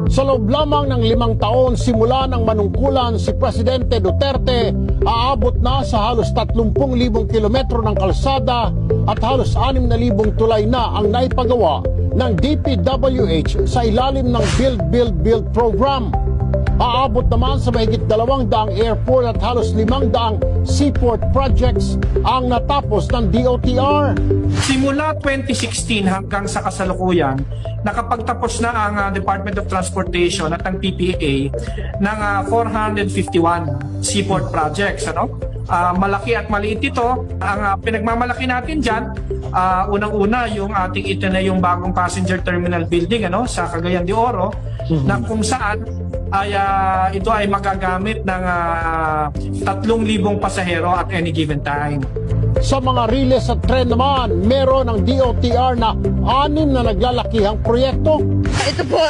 Sa loob lamang ng 5 taon simula ng manungkulan si Presidente Duterte, aabot na sa halos 30,000 kilometro ng kalsada at halos 6,000 tulay na ang naipagawa ng DPWH sa ilalim ng Build program. Aabot naman sa mahigit 200 airport at halos 500 seaport projects ang natapos ng DOTR. Simula 2016 hanggang sa kasalukuyan, nakapagtapos na ang Department of Transportation at ang PPA ng 451 seaport projects. Malaki at maliit ito. Ang pinagmamalaki natin dyan, unang-una yung ating itinayong bagong passenger terminal building sa Cagayan de Oro, na kung saan ay ito ay magagamit ng 3,000 pasahero at any given time. Sa mga riles at tren naman, meron ng DOTR na 6 na naglalakihang proyekto. Ito po,